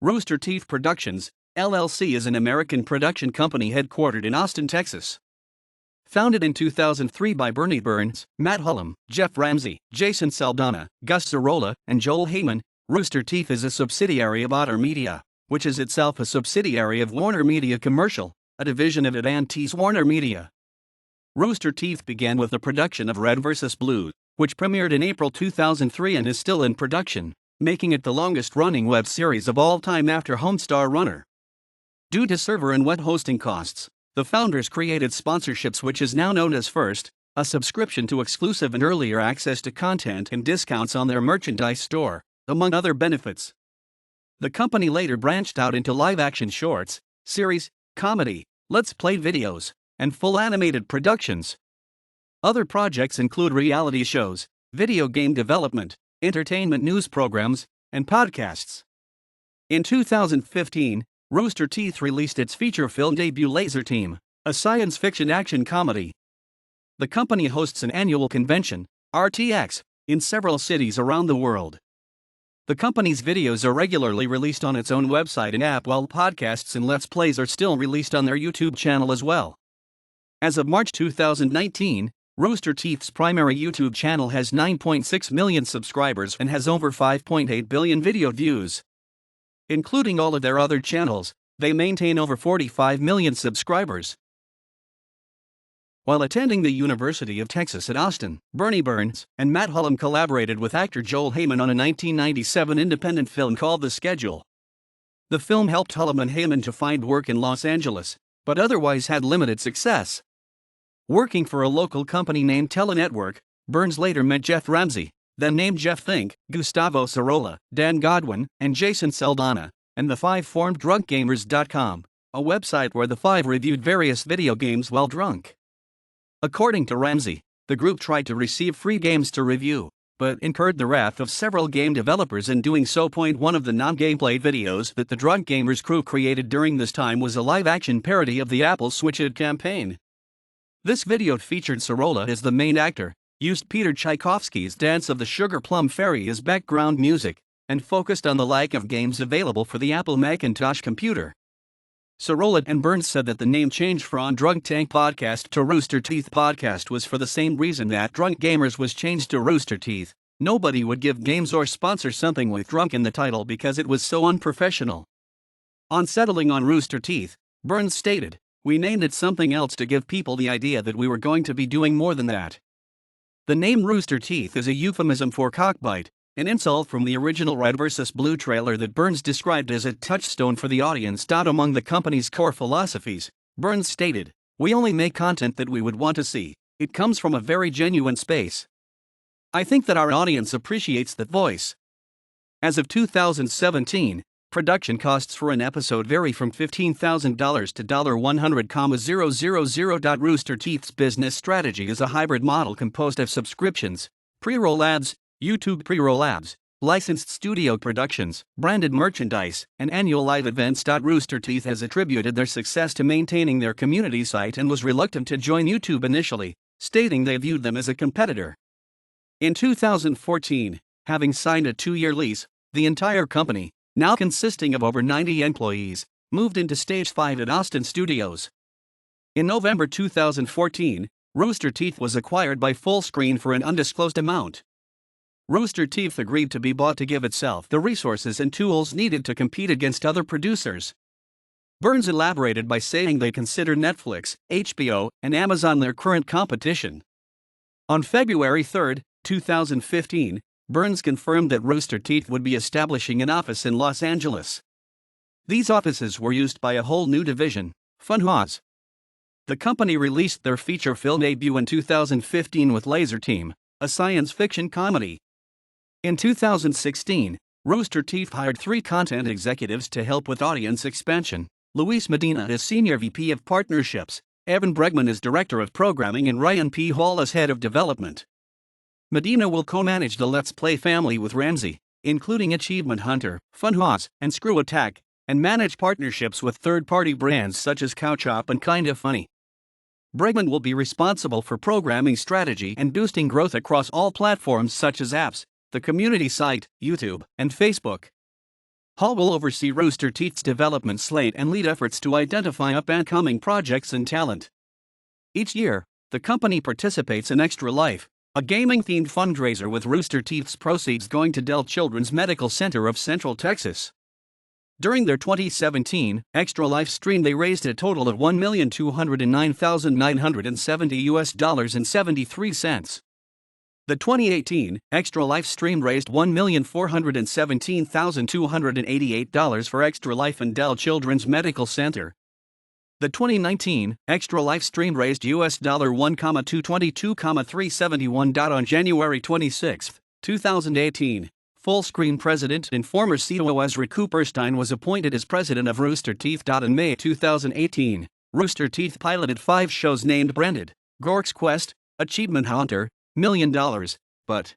Rooster Teeth Productions, LLC is an American production company headquartered in Austin, Texas. Founded in 2003 by Burnie Burns, Matt Hullum, Geoff Ramsey, Jason Saldaña, Gus Sorola, and Joel Heyman, Rooster Teeth is a subsidiary of Otter Media, which is itself a subsidiary of WarnerMedia Commercial, a division of AT&T's WarnerMedia. Rooster Teeth began with the production of Red vs. Blue, which premiered in April 2003 and is still in production, making it the longest-running web series of all time after Homestar Runner. Due to server and web hosting costs, the founders created sponsorships, which is now known as First, a subscription to exclusive and earlier access to content and discounts on their merchandise store, among other benefits. The company later branched out into live-action shorts, series, comedy, let's play videos, and full animated productions. Other projects include reality shows, video game development, entertainment news programs, and podcasts. In 2015, Rooster Teeth released its feature film debut Laser Team, a science fiction action comedy. The company hosts an annual convention, RTX, in several cities around the world. The company's videos are regularly released on its own website and app, while podcasts and Let's Plays are still released on their YouTube channel as well. As of March 2019, Rooster Teeth's primary YouTube channel has 9.6 million subscribers and has over 5.8 billion video views. Including all of their other channels, they maintain over 45 million subscribers. While attending the University of Texas at Austin, Burnie Burns and Matt Hullum collaborated with actor Joel Heyman on a 1997 independent film called The Schedule. The film helped Hullum and Heyman to find work in Los Angeles, but otherwise had limited success. Working for a local company named Telenetwork, Burns later met Geoff Ramsey, then named Geoff Think, Gustavo Sorola, Dan Godwin, and Jason Saldaña, and the five formed drunkgamers.com, a website where the five reviewed various video games while drunk. According to Ramsey, the group tried to receive free games to review, but incurred the wrath of several game developers in doing so. One of the non-gameplay videos that the Drunk Gamers crew created during this time was a live-action parody of the Apple Switch ad campaign. This video featured Sorola as the main actor, used Peter Tchaikovsky's Dance of the Sugar Plum Fairy as background music, and focused on the lack of games available for the Apple Macintosh computer. Sorola and Burns said that the name change from Drunk Tank Podcast to Rooster Teeth Podcast was for the same reason that Drunk Gamers was changed to Rooster Teeth. Nobody would give games or sponsor something with drunk in the title because it was so unprofessional. On settling on Rooster Teeth, Burns stated, "We named it something else to give people the idea that we were going to be doing more than that." The name Rooster Teeth is a euphemism for cockbite, an insult from the original Red vs. Blue trailer that Burns described as a touchstone for the audience. Among the company's core philosophies, Burns stated, "We only make content that we would want to see. It comes from a very genuine space. I think that our audience appreciates that voice." As of 2017, production costs for an episode vary from $15,000 to $100,000. Rooster Teeth's business strategy is a hybrid model composed of subscriptions, pre-roll ads, YouTube pre-roll ads, licensed studio productions, branded merchandise, and annual live events. Rooster Teeth has attributed their success to maintaining their community site and was reluctant to join YouTube initially, stating they viewed them as a competitor. In 2014, having signed a 2-year lease, the entire company, now consisting of over 90 employees, moved into Stage 5 at Austin Studios. In November 2014, Rooster Teeth was acquired by Fullscreen for an undisclosed amount. Rooster Teeth agreed to be bought to give itself the resources and tools needed to compete against other producers. Burns elaborated by saying they consider Netflix, HBO, and Amazon their current competition. On February 3, 2015, Burns confirmed that Rooster Teeth would be establishing an office in Los Angeles. These offices were used by a whole new division, Funhouse. The company released their feature film debut in 2015 with Laser Team, a science fiction comedy. In 2016, Rooster Teeth hired 3 content executives to help with audience expansion: Luis Medina as Senior VP of Partnerships, Evan Bregman as Director of Programming, and Ryan P. Hall as Head of Development. Medina will co-manage the Let's Play family with Ramsey, including Achievement Hunter, Funhouse, and Screw Attack, and manage partnerships with third-party brands such as Couchop and Kinda Funny. Bregman will be responsible for programming strategy and boosting growth across all platforms such as apps, the community site, YouTube, and Facebook. Hull will oversee Rooster Teeth's development slate and lead efforts to identify up-and-coming projects and talent. Each year, the company participates in Extra Life, a gaming-themed fundraiser with Rooster Teeth's proceeds going to Dell Children's Medical Center of Central Texas. During their 2017 Extra Life stream, they raised a total of $1,209,970 The 2018 Extra Life stream raised $1,417,288 for Extra Life and Dell Children's Medical Center. The 2019 Extra Life stream raised $1,222,371. On January 26, 2018, Fullscreen president and former COO Ezra Cooperstein was appointed as president of Rooster Teeth. In May 2018, Rooster Teeth piloted 5 shows named Branded, Gork's Quest, Achievement Hunter, $1 Million, But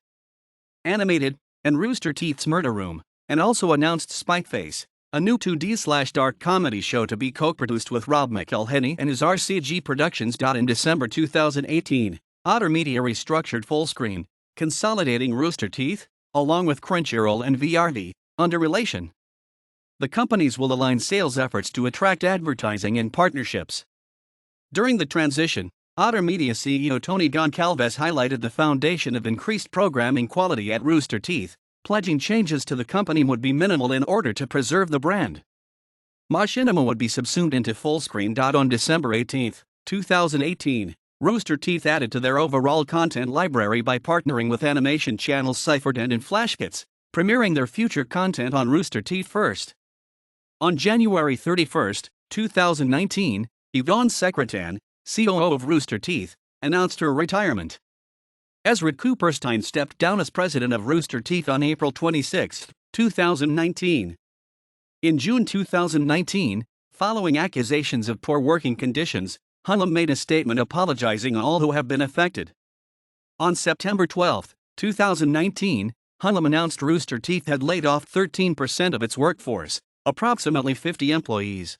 Animated, and Rooster Teeth's Murder Room, and also announced Spikeface, a new 2D/dark comedy show to be co-produced with Rob McElhenney and his RCG Productions. In December 2018, Otter Media restructured Fullscreen, consolidating Rooster Teeth, along with Crunchyroll and VRV, under Relation. The companies will align sales efforts to attract advertising and partnerships. During the transition, Otter Media CEO Tony Goncalves highlighted the foundation of increased programming quality at Rooster Teeth, pledging changes to the company would be minimal in order to preserve the brand. Machinima would be subsumed into Fullscreen. On December 18, 2018, Rooster Teeth added to their overall content library by partnering with animation channels Cypherdent and Flashkits, premiering their future content on Rooster Teeth first. On January 31, 2019, Yvonne Secretan, COO of Rooster Teeth, announced her retirement. Ezra Cooperstein stepped down as president of Rooster Teeth on April 26, 2019. In June 2019, following accusations of poor working conditions, Hullum made a statement apologizing to all who have been affected. On September 12, 2019, Hullum announced Rooster Teeth had laid off 13% of its workforce, approximately 50 employees.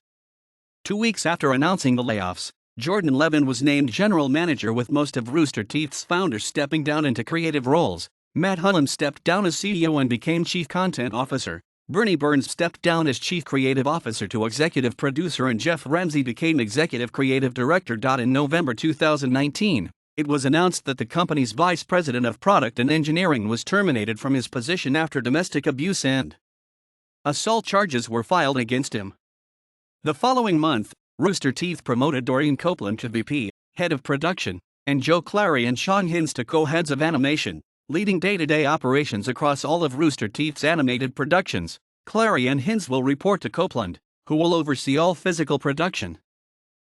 2 weeks after announcing the layoffs, Jordan Levin was named general manager, with most of Rooster Teeth's founders stepping down into creative roles. Matt Hullum stepped down as CEO and became chief content officer. Burnie Burns stepped down as chief creative officer to executive producer, and Geoff Ramsey became executive creative director. In November 2019, it was announced that the company's vice president of product and engineering was terminated from his position after domestic abuse and assault charges were filed against him. The following month, Rooster Teeth promoted Doreen Copeland to VP, head of production, and Joe Clary and Sean Hinz to co-heads of animation, leading day-to-day operations across all of Rooster Teeth's animated productions. Clary and Hinz will report to Copeland, who will oversee all physical production.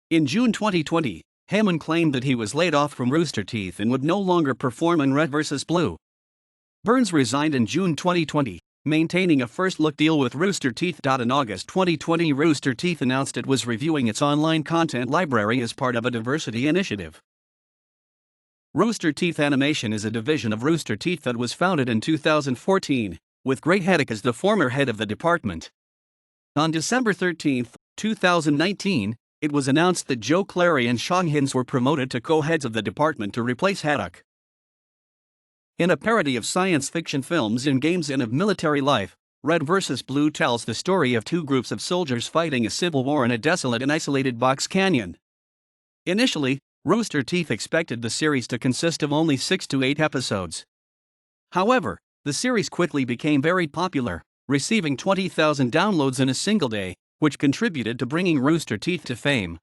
In June 2020, Heyman claimed that he was laid off from Rooster Teeth and would no longer perform in Red vs. Blue. Burns resigned in June 2020, maintaining a first-look deal with Rooster Teeth. In August 2020, Rooster Teeth announced it was reviewing its online content library as part of a diversity initiative. Rooster Teeth Animation is a division of Rooster Teeth that was founded in 2014, with Greg Hedrick as the former head of the department. On December 13, 2019, it was announced that Joe Clary and Sean Hinz were promoted to co-heads of the department to replace Hedrick. In a parody of science fiction films and games and of military life, Red vs. Blue tells the story of 2 groups of soldiers fighting a civil war in a desolate and isolated box canyon. Initially, Rooster Teeth expected the series to consist of only 6 to 8 episodes. However, the series quickly became very popular, receiving 20,000 downloads in a single day, which contributed to bringing Rooster Teeth to fame.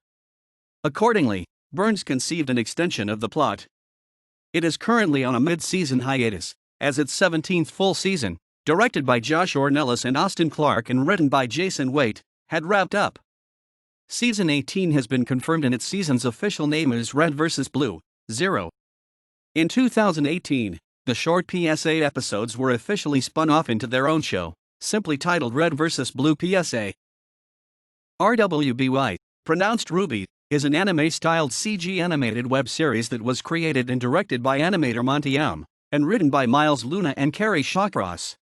Accordingly, Burns conceived an extension of the plot. It is currently on a mid-season hiatus, as its 17th full season, directed by Josh Ornelas and Austin Clark and written by Jason Waite, had wrapped up. Season 18 has been confirmed and its season's official name is Red vs. Blue, 0. In 2018, the short PSA episodes were officially spun off into their own show, simply titled Red vs. Blue PSA. RWBY, pronounced Ruby, is an anime-styled CG animated web series that was created and directed by animator Monty Am, and written by Miles Luna and Carrie Shawcross.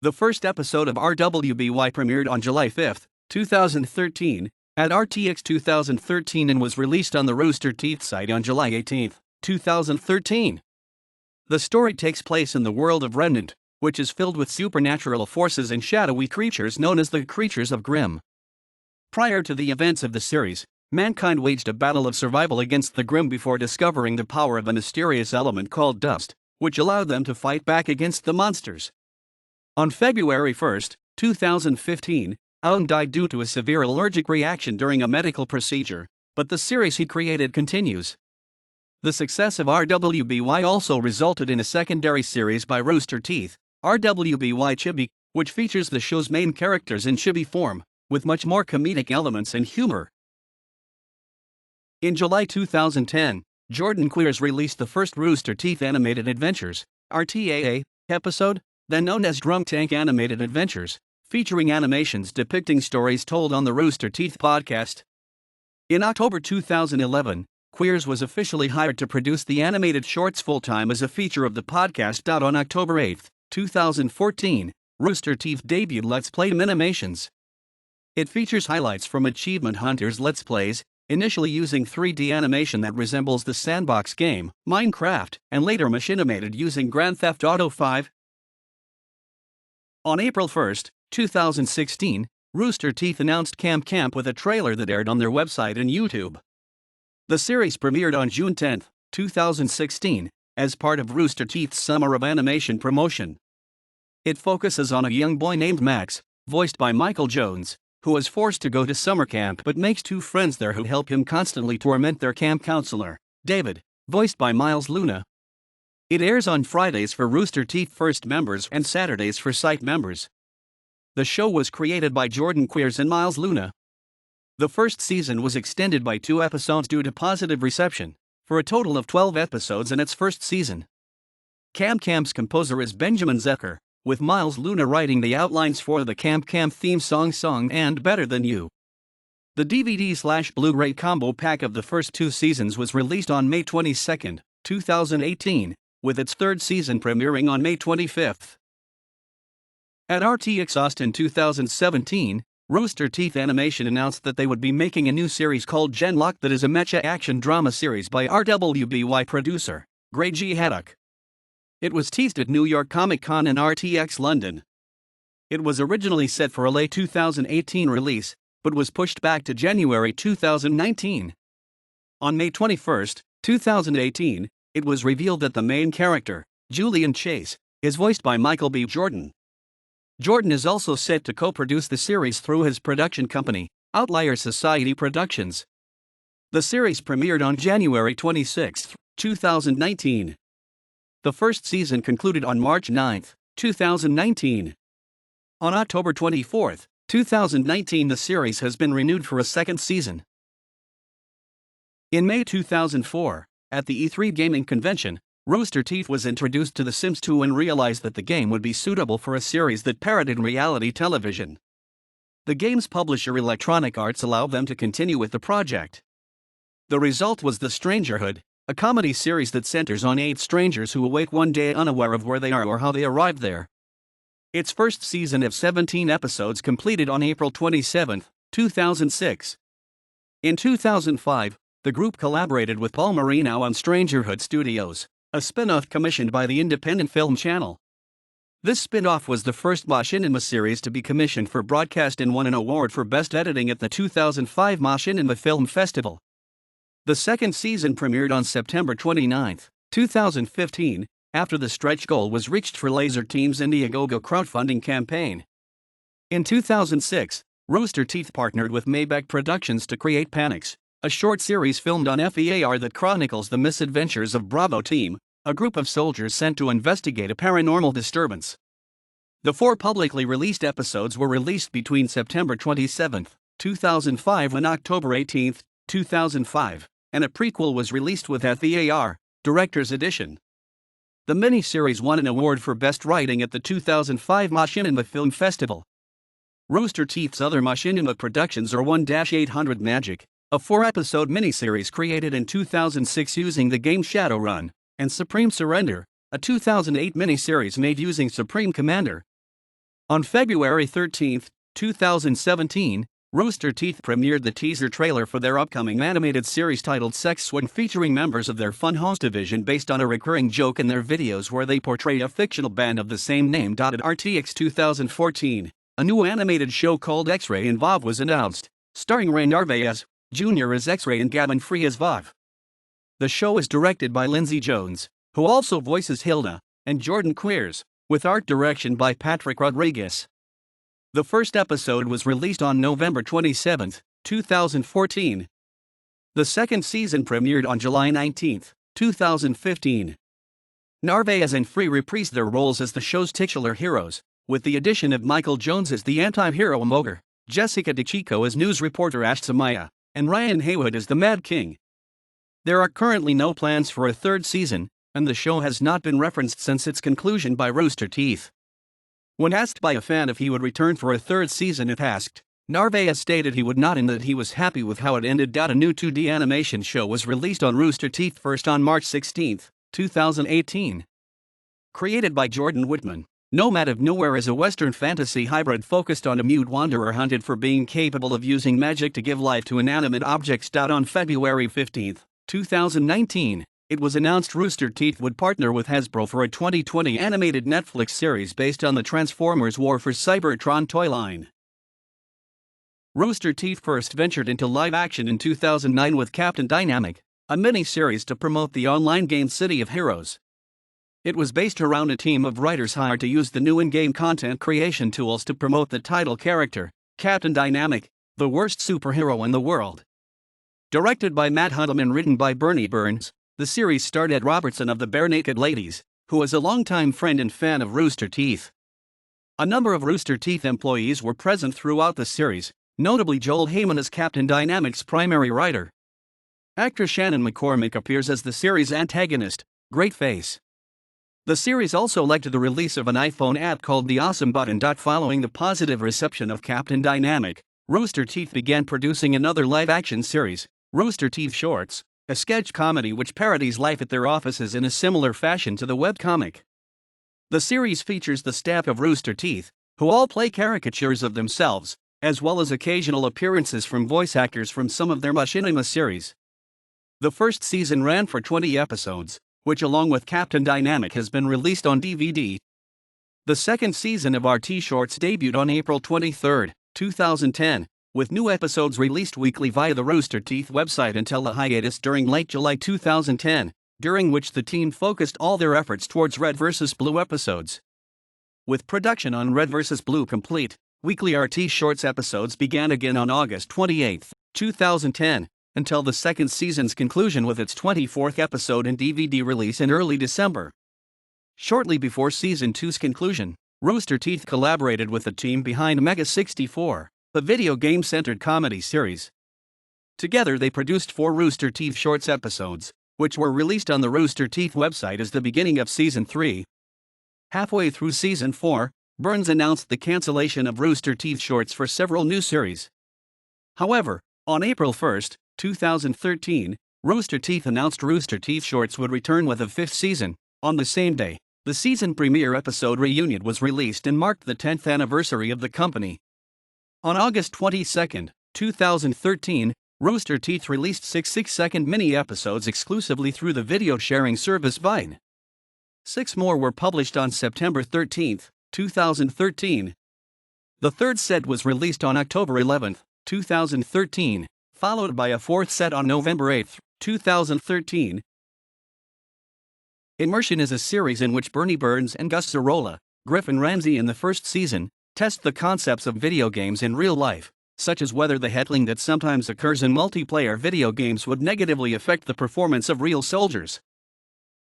The first episode of RWBY premiered on July 5, 2013, at RTX 2013 and was released on the Rooster Teeth site on July 18, 2013. The story takes place in the world of Remnant, which is filled with supernatural forces and shadowy creatures known as the Creatures of Grimm. Prior to the events of the series, mankind waged a battle of survival against the Grimm before discovering the power of a mysterious element called dust, which allowed them to fight back against the monsters. On February 1, 2015, Hullum died due to a severe allergic reaction during a medical procedure, but the series he created continues. The success of RWBY also resulted in a secondary series by Rooster Teeth, RWBY Chibi, which features the show's main characters in chibi form, with much more comedic elements and humor. In July 2010, Jordan Queers released the first Rooster Teeth Animated Adventures, RTAA, episode, then known as Drum Tank Animated Adventures, featuring animations depicting stories told on the Rooster Teeth podcast. In October 2011, Queers was officially hired to produce the animated shorts full-time as a feature of the podcast. On October 8, 2014, Rooster Teeth debuted Let's Play Minimations. It features highlights from Achievement Hunter's Let's Plays, initially using 3D animation that resembles the sandbox game, Minecraft, and later machinimated using Grand Theft Auto 5. On April 1, 2016, Rooster Teeth announced Camp with a trailer that aired on their website and YouTube. The series premiered on June 10, 2016, as part of Rooster Teeth's Summer of Animation promotion. It focuses on a young boy named Max, voiced by Michael Jones, who is forced to go to summer camp but makes two friends there who help him constantly torment their camp counselor, David, voiced by Miles Luna. It airs on Fridays for Rooster Teeth First members and Saturdays for site members. The show was created by Jordan Queers and Miles Luna. The first season was extended by 2 episodes due to positive reception, for a total of 12 episodes in its first season. Camp's composer is Benjamin Zecker, with Miles Luna writing the outlines for the Camp theme song and Better Than You. The DVD/Blu-ray combo pack of the first 2 seasons was released on May 22, 2018, with its third season premiering on May 25. At RTX Austin 2017, Rooster Teeth Animation announced that they would be making a new series called Genlock that is a mecha action drama series by RWBY producer Gray G. Haddock. It was teased at New York Comic Con and RTX London. It was originally set for a late 2018 release, but was pushed back to January 2019. On May 21, 2018, it was revealed that the main character, Julian Chase, is voiced by Michael B. Jordan. Jordan is also set to co-produce the series through his production company, Outlier Society Productions. The series premiered on January 26, 2019. The first season concluded on March 9, 2019. On October 24, 2019, the series has been renewed for a second season. In May 2004, at the E3 gaming convention, Rooster Teeth was introduced to The Sims 2 and realized that the game would be suitable for a series that parodied reality television. The game's publisher Electronic Arts allowed them to continue with the project. The result was The Strangerhood, a comedy series that centers on 8 strangers who awake one day unaware of where they are or how they arrived there. Its first season of 17 episodes completed on April 27, 2006. In 2005, the group collaborated with Paul Marino on Strangerhood Studios, a spin-off commissioned by the Independent Film Channel. This spin-off was the first machinima series to be commissioned for broadcast and won an award for Best Editing at the 2005 Machinima Film Festival. The second season premiered on September 29, 2015, after the stretch goal was reached for Laser Team's Indiegogo crowdfunding campaign. In 2006, Rooster Teeth partnered with Maybach Productions to create Panics, a short series filmed on FEAR that chronicles the misadventures of Bravo Team, a group of soldiers sent to investigate a paranormal disturbance. The 4 publicly released episodes were released between September 27, 2005 and October 18, 2005, and a prequel was released with FEAR, Director's Edition. The miniseries won an award for Best Writing at the 2005 Machinima Film Festival. Rooster Teeth's other Machinima productions are 1-800 Magic, a 4-episode miniseries created in 2006 using the game Shadowrun, and Supreme Surrender, a 2008 miniseries made using Supreme Commander. On February 13, 2017, Rooster Teeth premiered the teaser trailer for their upcoming animated series titled Sex Swing, featuring members of their Funhouse division based on a recurring joke in their videos where they portray a fictional band of the same name. At RTX 2014, a new animated show called X-Ray and Vav was announced, starring Ray Narvaez Jr. as X-Ray and Gavin Free as Vav. The show is directed by Lindsay Jones, who also voices Hilda, and Jordan Queers, with art direction by Patrick Rodriguez. The first episode was released on November 27, 2014. The second season premiered on July 19, 2015. Narvaez and Free reprised their roles as the show's titular heroes, with the addition of Michael Jones as the anti-hero Amogur, Jessica DeChico as news reporter Ash Samaya, and Ryan Haywood as the Mad King. There are currently no plans for a third season, and the show has not been referenced since its conclusion by Rooster Teeth. When asked by a fan if he would return for a third season, if asked, Narvaez stated he would not and that he was happy with how it ended. A new 2D animation show was released on Rooster Teeth first on March 16, 2018. Created by Jordan Whitman, Nomad of Nowhere is a Western fantasy hybrid focused on a mute wanderer hunted for being capable of using magic to give life to inanimate objects. On February 15, 2019, it was announced Rooster Teeth would partner with Hasbro for a 2020 animated Netflix series based on the Transformers War for Cybertron toy line. Rooster Teeth first ventured into live action in 2009 with Captain Dynamic, a mini-series to promote the online game City of Heroes. It was based around a team of writers hired to use the new in-game content creation tools to promote the title character, Captain Dynamic, the worst superhero in the world. Directed by Matt Hullum and written by Burnie Burns, the series starred Ed Robertson of the Bare Naked Ladies, who was a longtime friend and fan of Rooster Teeth. A number of Rooster Teeth employees were present throughout the series, notably Joel Heyman as Captain Dynamic's primary writer. Actor Shannon McCormick appears as the series' antagonist, Great Face. The series also led to the release of an iPhone app called the Awesome Button. Following the positive reception of Captain Dynamic, Rooster Teeth began producing another live-action series, Rooster Teeth Shorts, a sketch comedy which parodies life at their offices in a similar fashion to the webcomic. The series features the staff of Rooster Teeth, who all play caricatures of themselves, as well as occasional appearances from voice actors from some of their machinima series. The first season ran for 20 episodes, which along with Captain Dynamic has been released on DVD. The second season of RT Shorts debuted on April 23, 2010, with new episodes released weekly via the Rooster Teeth website until a hiatus during late July 2010, during which the team focused all their efforts towards Red vs. Blue episodes. With production on Red vs. Blue complete, weekly RT Shorts episodes began again on August 28, 2010, until the second season's conclusion with its 24th episode and DVD release in early December. Shortly before Season 2's conclusion, Rooster Teeth collaborated with the team behind Mega 64, a video game-centered comedy series. Together they produced 4 Rooster Teeth Shorts episodes, which were released on the Rooster Teeth website as the beginning of Season 3. Halfway through Season 4, Burns announced the cancellation of Rooster Teeth Shorts for several new series. However, on April 1, 2013, Rooster Teeth announced Rooster Teeth Shorts would return with a 5th season. On the same day, the season premiere episode Reunion was released and marked the 10th anniversary of the company. On August 22, 2013, Rooster Teeth released 6 6-second mini-episodes exclusively through the video-sharing service Vine. 6 more were published on September 13, 2013. The third set was released on October 11, 2013, followed by a 4th set on November 8, 2013. Immersion is a series in which Burnie Burns and Gus Sorola, Geoff Ramsey in the first season, test the concepts of video games in real life, such as whether the heckling that sometimes occurs in multiplayer video games would negatively affect the performance of real soldiers.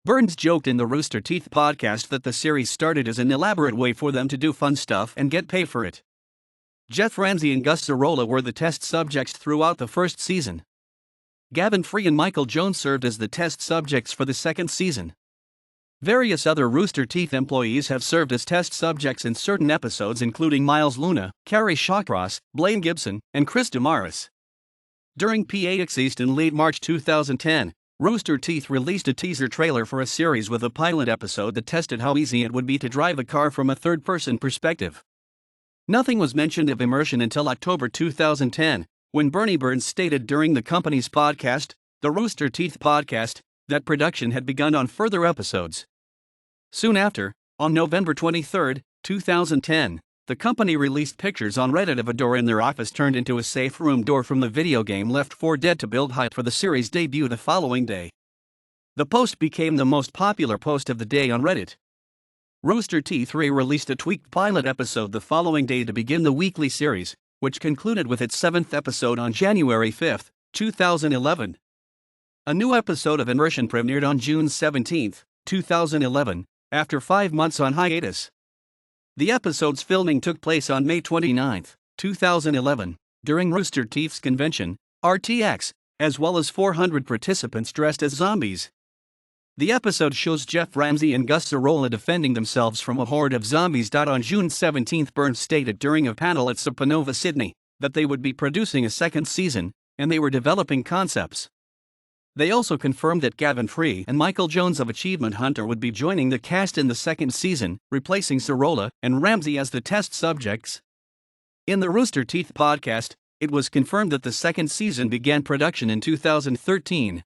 Burns joked in the Rooster Teeth podcast that the series started as an elaborate way for them to do fun stuff and get paid for it. Geoff Ramsey and Gus Sorola were the test subjects throughout the first season. Gavin Free and Michael Jones served as the test subjects for the second season. Various other Rooster Teeth employees have served as test subjects in certain episodes, including Miles Luna, Carrie Shawcross, Blaine Gibson, and Chris Damaris. During PAX East in late March 2010, Rooster Teeth released a teaser trailer for a series with a pilot episode that tested how easy it would be to drive a car from a third-person perspective. Nothing was mentioned of immersion until October 2010, when Burnie Burns stated during the company's podcast, the Rooster Teeth Podcast, that production had begun on further episodes. Soon after, on November 23, 2010, the company released pictures on Reddit of a door in their office turned into a safe room door from the video game Left 4 Dead to build hype for the series' debut the following day. The post became the most popular post of the day on Reddit. Rooster Teeth released a tweaked pilot episode the following day to begin the weekly series, which concluded with its 7th episode on January 5, 2011. A new episode of Immersion premiered on June 17, 2011, after 5 months on hiatus. The episode's filming took place on May 29, 2011, during Rooster Teeth's convention, RTX, as well as 400 participants dressed as zombies. The episode shows Geoff Ramsey and Gus Sorola defending themselves from a horde of zombies. On June 17, Burns stated during a panel at Supernova Sydney that they would be producing a second season, and they were developing concepts. They also confirmed that Gavin Free and Michael Jones of Achievement Hunter would be joining the cast in the second season, replacing Sorola and Ramsey as the test subjects. In the Rooster Teeth podcast, it was confirmed that the second season began production in 2013.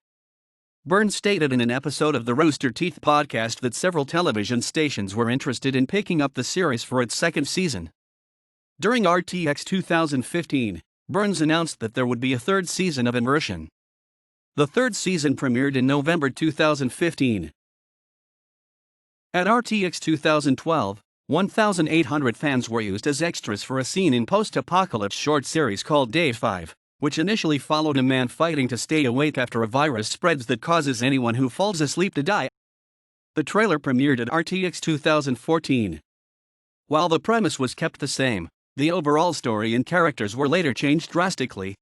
Burns stated in an episode of the Rooster Teeth podcast that several television stations were interested in picking up the series for its second season. During RTX 2015, Burns announced that there would be a third season of Immersion. The third season premiered in November 2015. At RTX 2012, 1,800 fans were used as extras for a scene in post-apocalypse short series called Day 5, which initially followed a man fighting to stay awake after a virus spreads that causes anyone who falls asleep to die. The trailer premiered at RTX 2014. While the premise was kept the same, the overall story and characters were later changed drastically.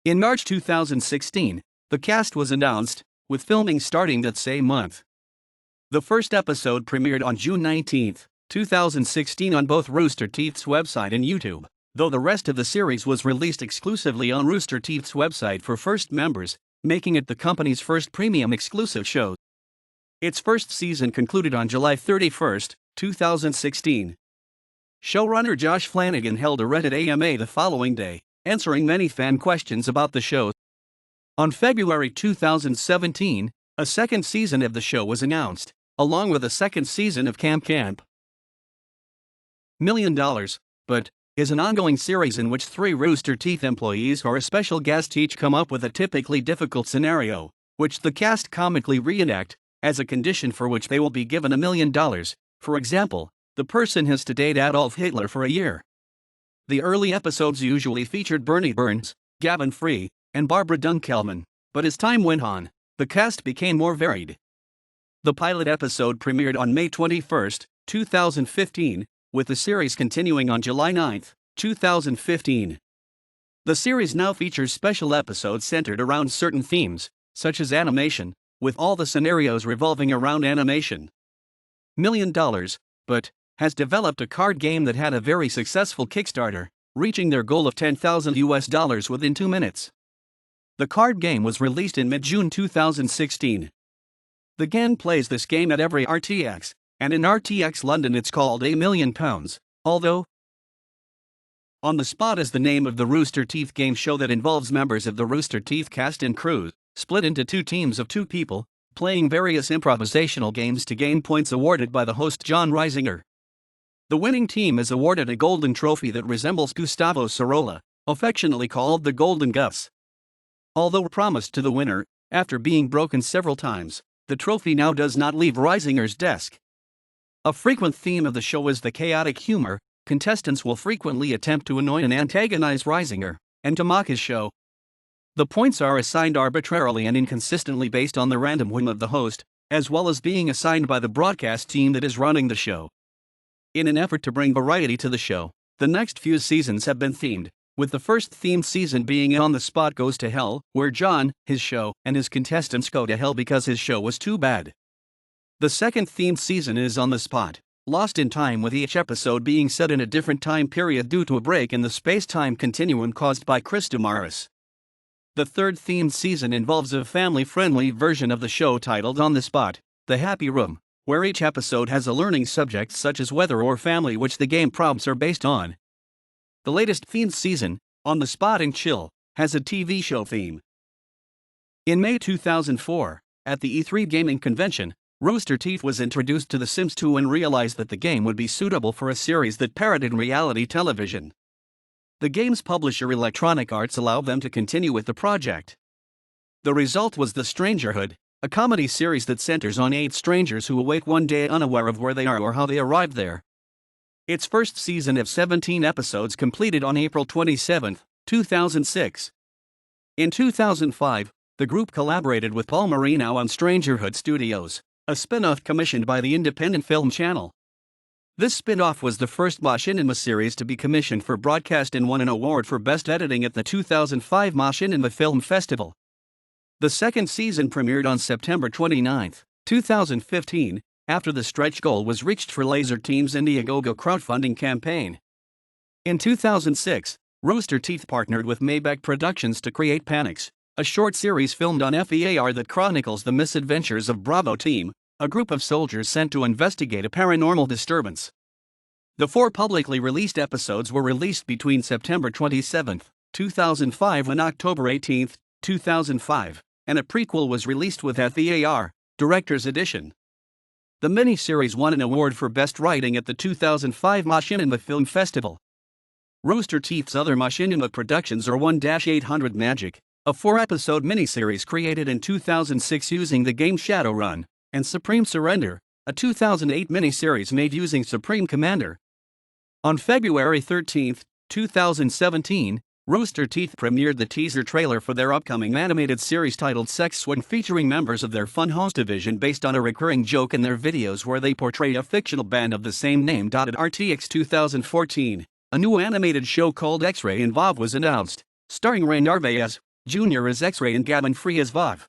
In March 2016, the cast was announced, with filming starting that same month. The first episode premiered on June 19, 2016 on both Rooster Teeth's website and YouTube, though the rest of the series was released exclusively on Rooster Teeth's website for first members, making it the company's first premium exclusive show. Its first season concluded on July 31, 2016. Showrunner Josh Flanagan held a Reddit AMA the following day, answering many fan questions about the show. On February 2017, a second season of the show was announced, along with a second season of Camp $1 Million, but is an ongoing series in which 3 Rooster Teeth employees or a special guest each come up with a typically difficult scenario, which the cast comically reenact, as a condition for which they will be given $1 million. For example, the person has to date Adolf Hitler for a year. The early episodes usually featured Burnie Burns, Gavin Free, and Barbara Dunkelman, but as time went on, the cast became more varied. The pilot episode premiered on May 21, 2015, with the series continuing on July 9, 2015. The series now features special episodes centered around certain themes, such as animation, with all the scenarios revolving around animation. $1 Million, but has developed a card game that had a very successful Kickstarter, reaching their goal of $10,000 within 2 minutes. The card game was released in mid-June 2016. The gang plays this game at every RTX, and in RTX London it's called £1 Million, although On the Spot is the name of the Rooster Teeth game show that involves members of the Rooster Teeth cast and crew, split into 2 teams of 2 people, playing various improvisational games to gain points awarded by the host John Reisinger. The winning team is awarded a golden trophy that resembles Gustavo Sorola, affectionately called the Golden Gus. Although promised to the winner, after being broken several times, the trophy now does not leave Reisinger's desk. A frequent theme of the show is the chaotic humor. Contestants will frequently attempt to annoy and antagonize Reisinger, and to mock his show. The points are assigned arbitrarily and inconsistently based on the random whim of the host, as well as being assigned by the broadcast team that is running the show. In an effort to bring variety to the show, the next few seasons have been themed, with the first themed season being On the Spot Goes to Hell, where John, his show, and his contestants go to hell because his show was too bad. The second themed season is On the Spot, Lost in Time, with each episode being set in a different time period due to a break in the space-time continuum caused by Chris Damaris. The third themed season involves a family-friendly version of the show titled On the Spot, The Happy Room, where each episode has a learning subject such as weather or family which the game prompts are based on. The latest themed season, On the Spot and Chill, has a TV show theme. In May 2004, at the E3 gaming convention, Rooster Teeth was introduced to The Sims 2 and realized that the game would be suitable for a series that parodied reality television. The game's publisher Electronic Arts allowed them to continue with the project. The result was The Strangerhood, a comedy series that centers on 8 strangers who awake one day unaware of where they are or how they arrived there. Its first season of 17 episodes completed on April 27, 2006. In 2005, the group collaborated with Paul Marino on Strangerhood Studios, a spin-off commissioned by the Independent Film Channel. This spin-off was the first machinima series to be commissioned for broadcast and won an award for Best Editing at the 2005 Machinima Film Festival. The second season premiered on September 29, 2015, after the stretch goal was reached for Laser Team's Indiegogo crowdfunding campaign. In 2006, Rooster Teeth partnered with Maybach Productions to create Panics, a short series filmed on FEAR that chronicles the misadventures of Bravo Team, a group of soldiers sent to investigate a paranormal disturbance. The 4 publicly released episodes were released between September 27, 2005 and October 18, 2005, and a prequel was released with FEAR, Director's Edition. The miniseries won an award for Best Writing at the 2005 Machinima Film Festival. Rooster Teeth's other Machinima productions are 1-800 Magic, a 4-episode miniseries created in 2006 using the game Shadowrun, and Supreme Surrender, a 2008 miniseries made using Supreme Commander. On February 13, 2017, Rooster Teeth premiered the teaser trailer for their upcoming animated series titled Sex Swing, featuring members of their Funhouse division based on a recurring joke in their videos where they portray a fictional band of the same name. At RTX 2014, a new animated show called X-Ray and Vav was announced, starring Ray Narvaez Jr. as X-Ray and Gavin Free as Vav.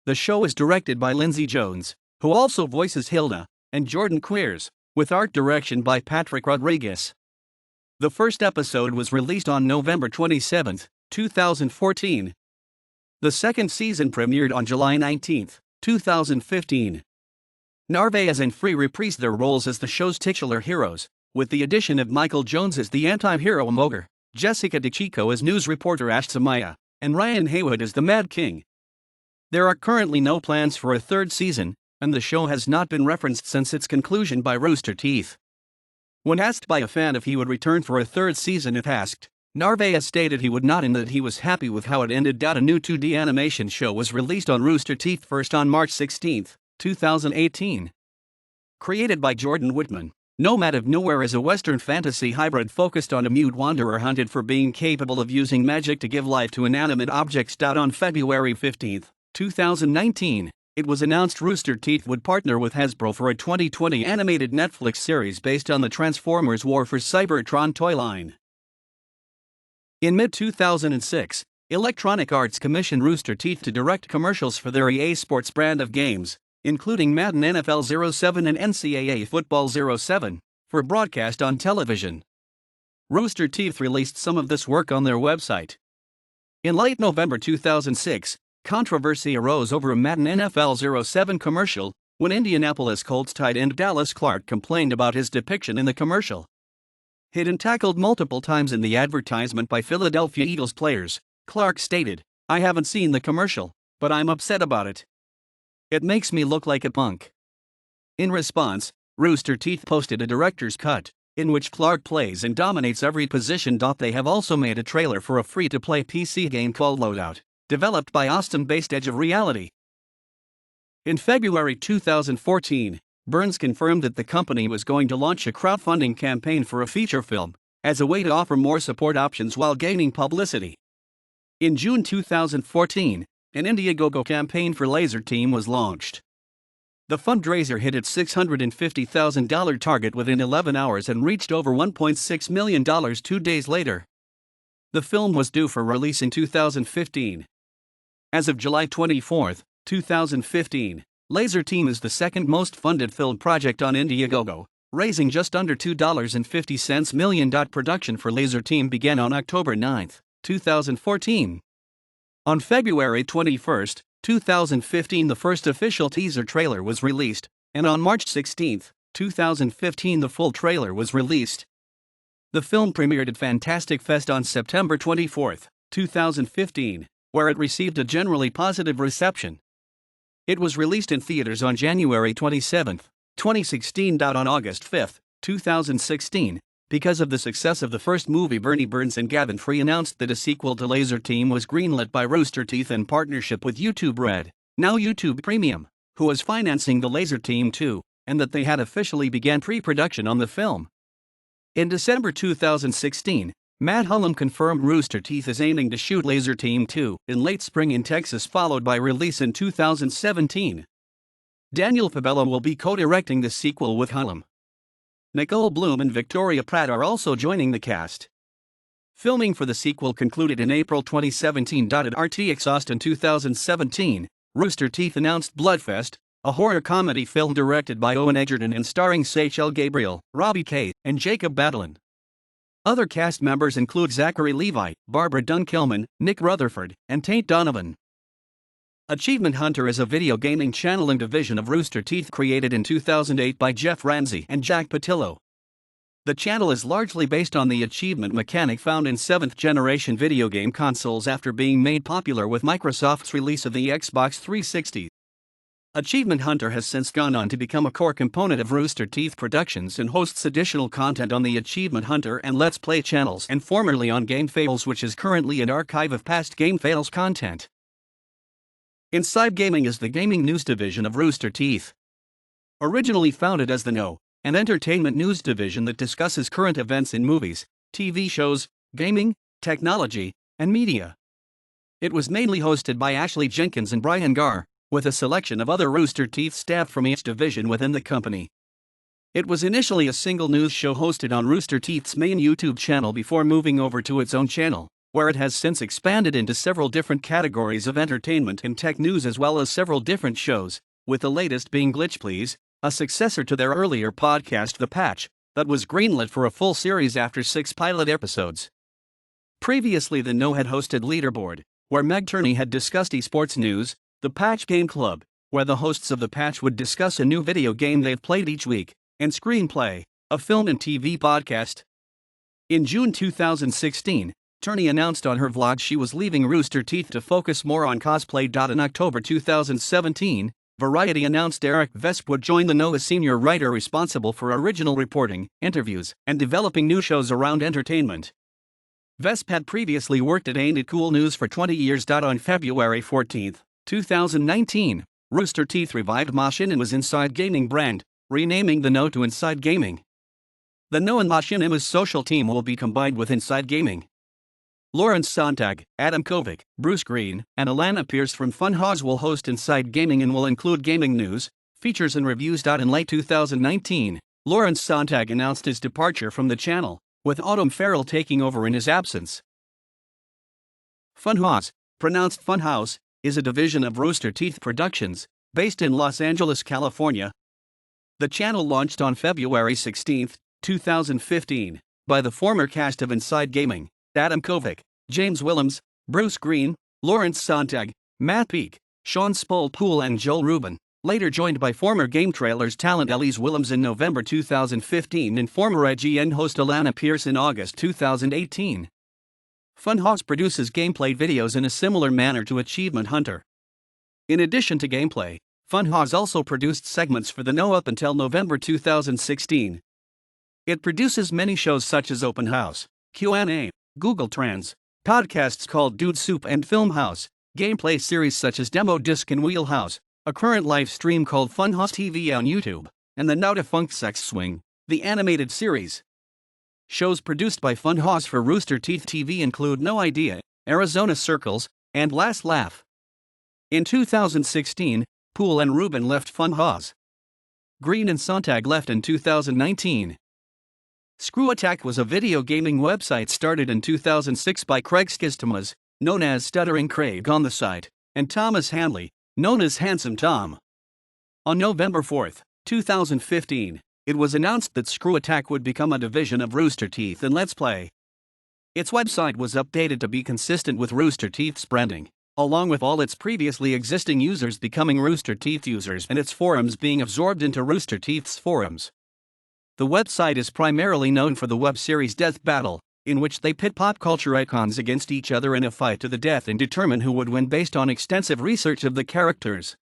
The show is directed by Lindsay Jones, who also voices Hilda, and Jordan Queers, with art direction by Patrick Rodriguez. The first episode was released on November 27, 2014. The second season premiered on July 19, 2015. Narvaez and Free reprised their roles as the show's titular heroes, with the addition of Michael Jones as the anti-hero Moger, Jessica DeChico as news reporter Ash Samaya, and Ryan Haywood as the Mad King. There are currently no plans for a third season, and the show has not been referenced since its conclusion by Rooster Teeth. When asked by a fan if he would return for a third season, if asked, Narvaez stated he would not and that he was happy with how it ended. A new 2D animation show was released on Rooster Teeth first on March 16, 2018. Created by Jordan Whitman, Nomad of Nowhere is a Western fantasy hybrid focused on a mute wanderer hunted for being capable of using magic to give life to inanimate objects. On February 15, 2019, it was announced Rooster Teeth would partner with Hasbro for a 2020 animated Netflix series based on the Transformers War for Cybertron toy line. In mid-2006, Electronic Arts commissioned Rooster Teeth to direct commercials for their EA Sports brand of games, including Madden NFL 07 and NCAA Football 07, for broadcast on television. Rooster Teeth released some of this work on their website. In late November 2006, controversy arose over a Madden NFL 07 commercial, when Indianapolis Colts tight end Dallas Clark complained about his depiction in the commercial. Hidden tackled multiple times in the advertisement by Philadelphia Eagles players, Clark stated, "I haven't seen the commercial, but I'm upset about it. It makes me look like a punk." In response, Rooster Teeth posted a director's cut, in which Clark plays and dominates every position. They have also made a trailer for a free-to-play PC game called Loadout, developed by Austin-based Edge of Reality. In February 2014, Burns confirmed that the company was going to launch a crowdfunding campaign for a feature film, as a way to offer more support options while gaining publicity. In June 2014, an Indiegogo campaign for Laser Team was launched. The fundraiser hit its $650,000 target within 11 hours and reached over $1.6 million 2 days later. The film was due for release in 2015. As of July 24, 2015, Laser Team is the second most funded film project on Indiegogo, raising just under $2.50 million. Production for Laser Team began on October 9, 2014. On February 21, 2015, the first official teaser trailer was released, and on March 16, 2015, the full trailer was released. The film premiered at Fantastic Fest on September 24, 2015, where it received a generally positive reception. It was released in theaters on January 27, 2016. On August 5, 2016, because of the success of the first movie, Burnie Burns and Gavin Free announced that a sequel to Laser Team was greenlit by Rooster Teeth in partnership with YouTube Red, now YouTube Premium, who was financing the Laser Team 2, and that they had officially began pre-production on the film. In December 2016, Matt Hullum confirmed Rooster Teeth is aiming to shoot Laser Team 2 in late spring in Texas, followed by release in 2017. Daniel Fabello will be co-directing the sequel with Hullum. Nicole Bloom and Victoria Pratt are also joining the cast. Filming for the sequel concluded in April 2017. At RTX Austin 2017, Rooster Teeth announced Bloodfest, a horror comedy film directed by Owen Egerton and starring Seychelle Gabriel, Robbie Kay, and Jacob Batalon. Other cast members include Zachary Levi, Barbara Dunn-Kilman, Nick Rutherford, and Tate Donovan. Achievement Hunter is a video gaming channeling division of Rooster Teeth created in 2008 by Geoff Ramsey and Jack Patillo. The channel is largely based on the achievement mechanic found in 7th-generation video game consoles after being made popular with Microsoft's release of the Xbox 360. Achievement Hunter has since gone on to become a core component of Rooster Teeth Productions and hosts additional content on the Achievement Hunter and Let's Play channels, and formerly on Game Fails, which is currently an archive of past Game Fails content. Inside Gaming is the gaming news division of Rooster Teeth. Originally founded as the Know and Entertainment News division that discusses current events in movies, TV shows, gaming, technology, and media. It was mainly hosted by Ashley Jenkins and Brian Garr, with a selection of other Rooster Teeth staff from each division within the company. It was initially a single news show hosted on Rooster Teeth's main YouTube channel before moving over to its own channel, where it has since expanded into several different categories of entertainment and tech news, as well as several different shows, with the latest being Glitch Please, a successor to their earlier podcast The Patch, that was greenlit for a full series after 6 pilot episodes. Previously, The Know had hosted Leaderboard, where Meg Turney had discussed esports news, The Patch Game Club, where the hosts of The Patch would discuss a new video game they've played each week, and Screenplay, a film and TV podcast. In June 2016, Turney announced on her vlog she was leaving Rooster Teeth to focus more on cosplay. In October 2017, Variety announced Eric Vesp would join The Know as senior writer responsible for original reporting, interviews, and developing new shows around entertainment. Vesp had previously worked at Ain't It Cool News for 20 years. On February 14, 2019, Rooster Teeth revived Machinima as Inside Gaming brand, renaming The Know to Inside Gaming. The Know and Machinima's social team will be combined with Inside Gaming. Lawrence Sontag, Adam Kovic, Bruce Green, and Alana Pierce from Funhouse will host Inside Gaming and will include gaming news, features and reviews. In late 2019, Lawrence Sontag announced his departure from the channel, with Autumn Farrell taking over in his absence. Funhouse, pronounced Funhouse, is a division of Rooster Teeth Productions, based in Los Angeles, California. The channel launched on February 16, 2015, by the former cast of Inside Gaming, Adam Kovic, James Willems, Bruce Green, Lawrence Sontag, Matt Peake, Sean Spolpool and Joel Rubin, later joined by former Game Trailers talent Elise Willems in November 2015 and former IGN host Alana Pierce in August 2018. Funhouse produces gameplay videos in a similar manner to Achievement Hunter. In addition to gameplay, Funhouse also produced segments for The Know up until November 2016. It produces many shows such as Open House, Q&A, Google Trends, podcasts called Dude Soup and Film House, gameplay series such as Demo Disc and Wheelhouse, a current live stream called Funhouse TV on YouTube, and the Now Defunct Sex Swing, the animated series. Shows produced by Funhouse for Rooster Teeth TV include No Idea, Arizona Circles, and Last Laugh. In 2016, Poole and Rubin left Funhouse. Green and Sontag left in 2019. Screw Attack was a video gaming website started in 2006 by Craig Skistamas, known as Stuttering Craig on the site, and Thomas Hanley, known as Handsome Tom. On November 4, 2015, it was announced that Screw Attack would become a division of Rooster Teeth and Let's Play. Its website was updated to be consistent with Rooster Teeth's branding, along with all its previously existing users becoming Rooster Teeth users and its forums being absorbed into Rooster Teeth's forums. The website is primarily known for the web series Death Battle, in which they pit pop culture icons against each other in a fight to the death and determine who would win based on extensive research of the characters.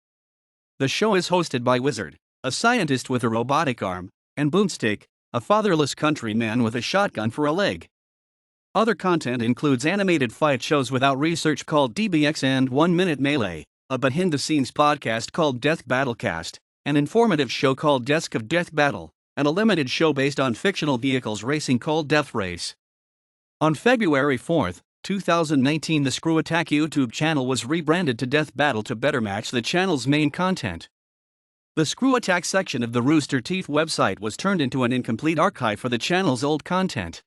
The show is hosted by Wizard, a scientist with a robotic arm, and Boomstick, a fatherless countryman with a shotgun for a leg. Other content includes animated fight shows without research called DBX and 1 Minute Melee, a behind-the-scenes podcast called Death Battlecast, an informative show called Desk of Death Battle, and a limited show based on fictional vehicles racing called Death Race. On February 4, 2019, the Screw Attack YouTube channel was rebranded to Death Battle to better match the channel's main content. The Screw Attack section of the Rooster Teeth website was turned into an incomplete archive for the channel's old content.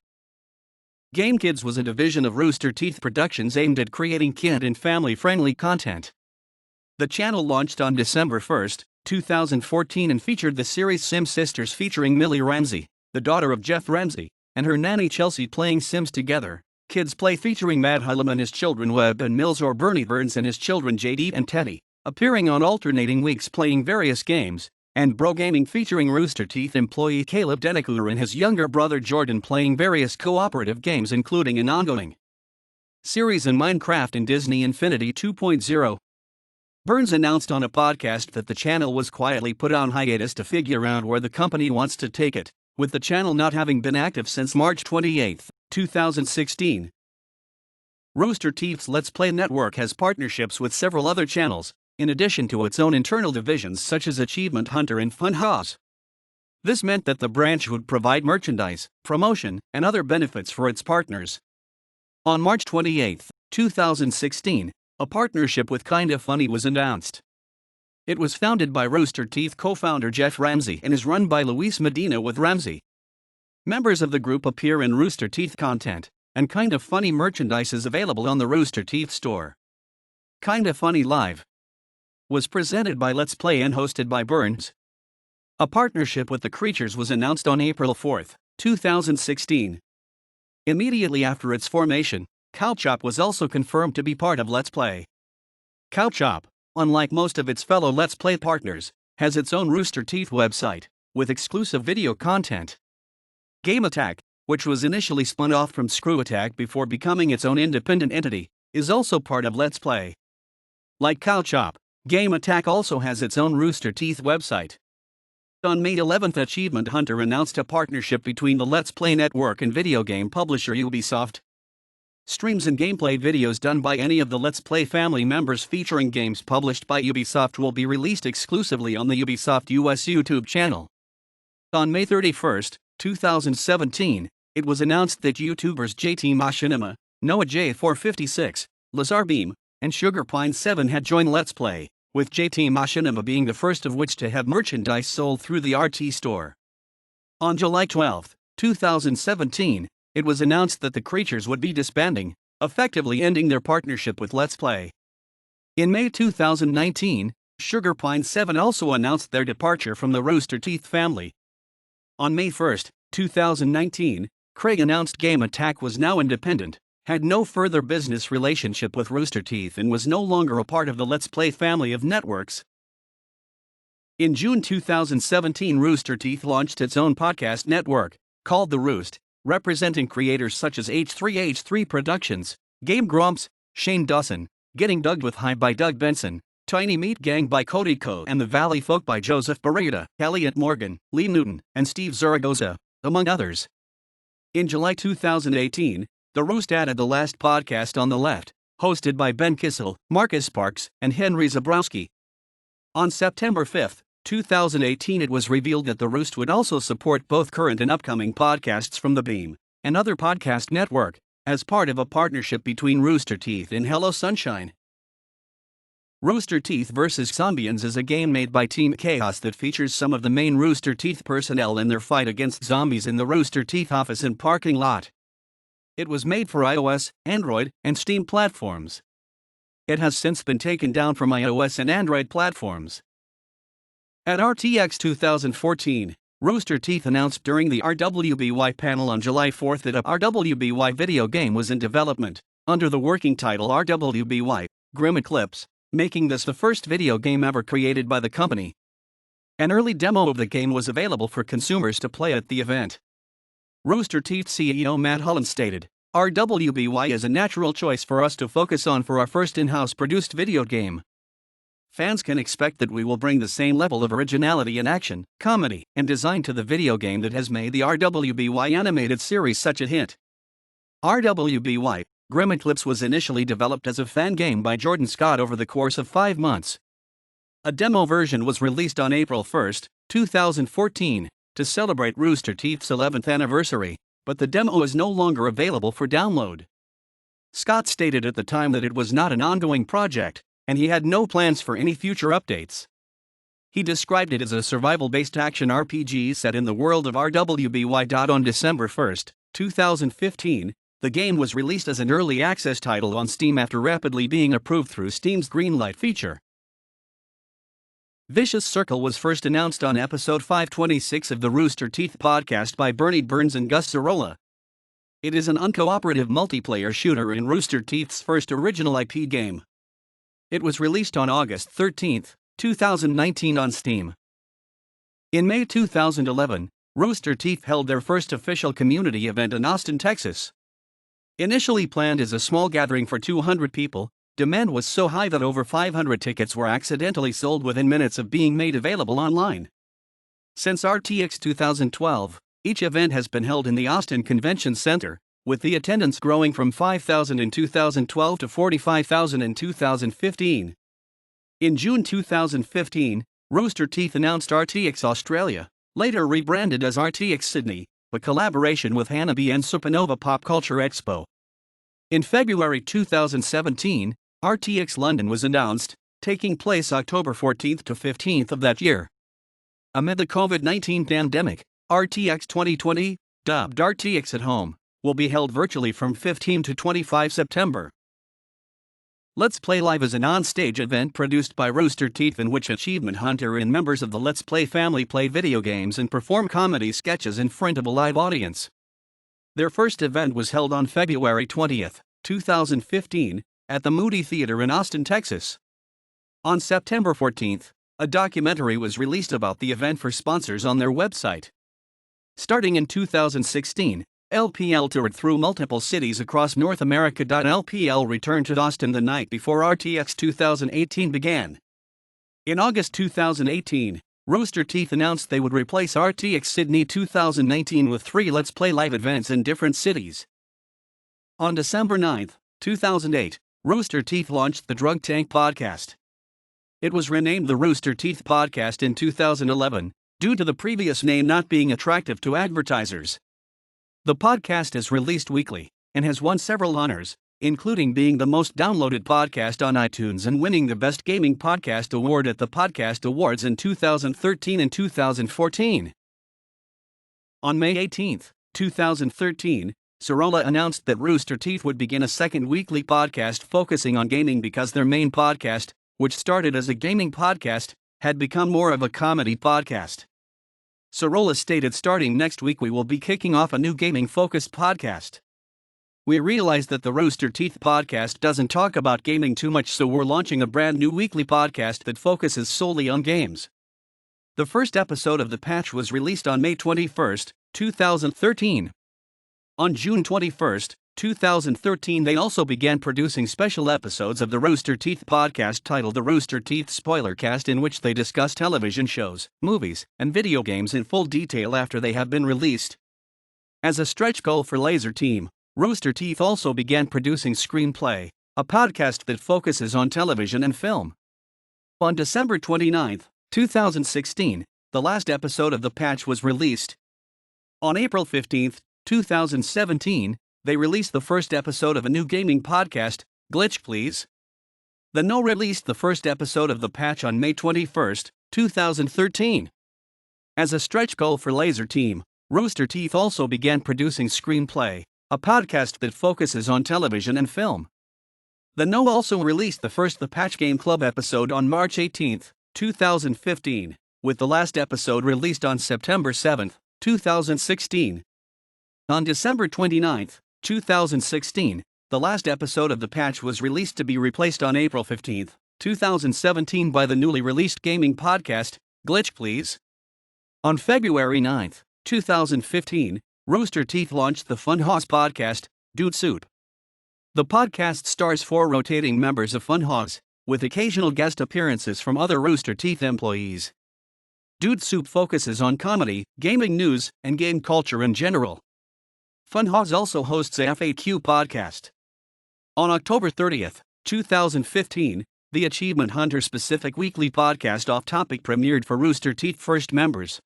Game Kids was a division of Rooster Teeth Productions aimed at creating kid and family-friendly content. The channel launched on December 1, 2014 and featured the series Sim Sisters featuring Millie Ramsey, the daughter of Geoff Ramsey, and her nanny Chelsea playing Sims together. Kids Play featuring Matt Hullum and his children Webb and Mills, or Burnie Burns and his children JD and Teddy, appearing on alternating weeks playing various games, and Bro Gaming featuring Rooster Teeth employee Caleb Denicour and his younger brother Jordan playing various cooperative games including an ongoing series in Minecraft and Disney Infinity 2.0. Burns announced on a podcast that the channel was quietly put on hiatus to figure out where the company wants to take it, with the channel not having been active since March 28, 2016. Rooster Teeth's Let's Play network has partnerships with several other channels, in addition to its own internal divisions such as Achievement Hunter and Fun House. This meant that the branch would provide merchandise, promotion, and other benefits for its partners. On March 28, 2016, a partnership with Kinda Funny was announced. It was founded by Rooster Teeth co-founder Geoff Ramsey and is run by Luis Medina with Ramsey. Members of the group appear in Rooster Teeth content, and Kinda Funny merchandise is available on the Rooster Teeth store. Kinda Funny Live was presented by Let's Play and hosted by Burns. A partnership with the Creatures was announced on April 4, 2016. Immediately after its formation, Cowchop was also confirmed to be part of Let's Play. Cowchop, unlike most of its fellow Let's Play partners, has its own Rooster Teeth website, with exclusive video content. Game Attack, which was initially spun off from Screw Attack before becoming its own independent entity, is also part of Let's Play. Like Cowchop, Game Attack also has its own Rooster Teeth website. On May 11, Achievement Hunter announced a partnership between the Let's Play network and video game publisher Ubisoft. Streams and gameplay videos done by any of the Let's Play family members featuring games published by Ubisoft will be released exclusively on the Ubisoft US YouTube channel. On May 31, 2017, it was announced that YouTubers JT Machinima, Noah J456, Lazar Beam, and Sugar Pine 7 had joined Let's Play, with JT Machinima being the first of which to have merchandise sold through the RT store. On July 12, 2017, it was announced that the Creatures would be disbanding, effectively ending their partnership with Let's Play. In May 2019, Sugar Pine 7 also announced their departure from the Rooster Teeth family. On May 1, 2019, Craig announced Game Attack was now independent, had no further business relationship with Rooster Teeth, and was no longer a part of the Let's Play family of networks. In June 2017, Rooster Teeth launched its own podcast network, called The Roost, representing creators such as H3 Productions, Game Grumps, Shane Dawson, Getting Dugged with High by Doug Benson, Tiny Meat Gang by Cody Ko, and The Valley Folk by Joseph Barreda, Elliot Morgan, Lee Newton, and Steve Zaragoza, among others. In July 2018, The Roost added The Last Podcast on the Left, hosted by Ben Kissel, Marcus Parks, and Henry Zabrowski. On September 5, 2018, it was revealed that The Roost would also support both current and upcoming podcasts from The Beam and Other Podcast Network, as part of a partnership between Rooster Teeth and Hello Sunshine. Rooster Teeth vs. Zombians is a game made by Team Chaos that features some of the main Rooster Teeth personnel in their fight against zombies in the Rooster Teeth office and parking lot. It was made for iOS, Android, and Steam platforms. It has since been taken down from iOS and Android platforms. At RTX 2014, Rooster Teeth announced during the RWBY panel on July 4 that a RWBY video game was in development, under the working title RWBY, Grim Eclipse, making this the first video game ever created by the company. An early demo of the game was available for consumers to play at the event. Rooster Teeth CEO Matt Hullum stated, "RWBY is a natural choice for us to focus on for our first in-house produced video game. Fans can expect that we will bring the same level of originality and action, comedy, and design to the video game that has made the RWBY animated series such a hit." RWBY, Grim Eclipse was initially developed as a fan game by Jordan Scott over the course of 5 months. A demo version was released on April 1, 2014, to celebrate Rooster Teeth's 11th anniversary, but the demo is no longer available for download. Scott stated at the time that it was not an ongoing project, and he had no plans for any future updates. He described it as a survival-based action RPG set in the world of RWBY. On December 1, 2015, the game was released as an early access title on Steam after rapidly being approved through Steam's Greenlight feature. Vicious Circle was first announced on episode 526 of the Rooster Teeth podcast by Burnie Burns and Gus Sorola. It is an uncooperative multiplayer shooter in Rooster Teeth's first original IP game. It was released on August 13, 2019 on Steam. In May 2011, Rooster Teeth held their first official community event in Austin, Texas. Initially planned as a small gathering for 200 people, demand was so high that over 500 tickets were accidentally sold within minutes of being made available online. Since RTX 2012, each event has been held in the Austin Convention Center, with the attendance growing from 5,000 in 2012 to 45,000 in 2015. In June 2015, Rooster Teeth announced RTX Australia, later rebranded as RTX Sydney, a collaboration with Hanabi and Supernova Pop Culture Expo. In February 2017, RTX London was announced, taking place October 14 to 15 of that year. Amid the COVID-19 pandemic, RTX 2020, dubbed RTX at Home, will be held virtually from 15 to 25 September. Let's Play Live is an on-stage event produced by Rooster Teeth in which Achievement Hunter and members of the Let's Play family play video games and perform comedy sketches in front of a live audience. Their first event was held on February 20, 2015, at the Moody Theater in Austin, Texas. On September 14, a documentary was released about the event for sponsors on their website. Starting in 2016, LPL toured through multiple cities across North America. LPL returned to Austin the night before RTX 2018 began. In August 2018, Rooster Teeth announced they would replace RTX Sydney 2019 with 3 Let's Play Live events in different cities. On December 9, 2008, Rooster Teeth launched the Drug Tank podcast. It was renamed the Rooster Teeth Podcast in 2011, due to the previous name not being attractive to advertisers. The podcast is released weekly, and has won several honors, including being the most downloaded podcast on iTunes and winning the Best Gaming Podcast Award at the Podcast Awards in 2013 and 2014. On May 18, 2013, Sorola announced that Rooster Teeth would begin a second weekly podcast focusing on gaming because their main podcast, which started as a gaming podcast, had become more of a comedy podcast. Sorola stated, "Starting next week we will be kicking off a new gaming-focused podcast. We realize that the Rooster Teeth podcast doesn't talk about gaming too much, so we're launching a brand new weekly podcast that focuses solely on games." The first episode of The Patch was released on May 21, 2013. On June 21, 2013, they also began producing special episodes of the Rooster Teeth podcast titled The Rooster Teeth Spoilercast, in which they discuss television shows, movies, and video games in full detail after they have been released. As a stretch goal for Laser Team, Rooster Teeth also began producing Screenplay, a podcast that focuses on television and film. On December 29, 2016, the last episode of The Patch was released. On April 15, 2017, they released the first episode of a new gaming podcast, Glitch Please. The No released the first episode of The Patch on May 21, 2013. As a stretch goal for Laser Team, Rooster Teeth also began producing Screenplay, a podcast that focuses on television and film. The No also released the first The Patch Game Club episode on March 18, 2015, with the last episode released on September 7, 2016. On December 29, 2016, the last episode of The Patch was released to be replaced on April 15, 2017 by the newly released gaming podcast, Glitch please. On February 9, 2015, Rooster Teeth launched the Funhouse podcast, Dude Soup. The podcast stars 4 rotating members of Funhouse, with occasional guest appearances from other Rooster Teeth employees. Dude Soup focuses on comedy, gaming news, and game culture in general. Funhouse also hosts a FAQ podcast. On October 30, 2015, the Achievement Hunter specific weekly podcast Off Topic premiered for Rooster Teeth First members.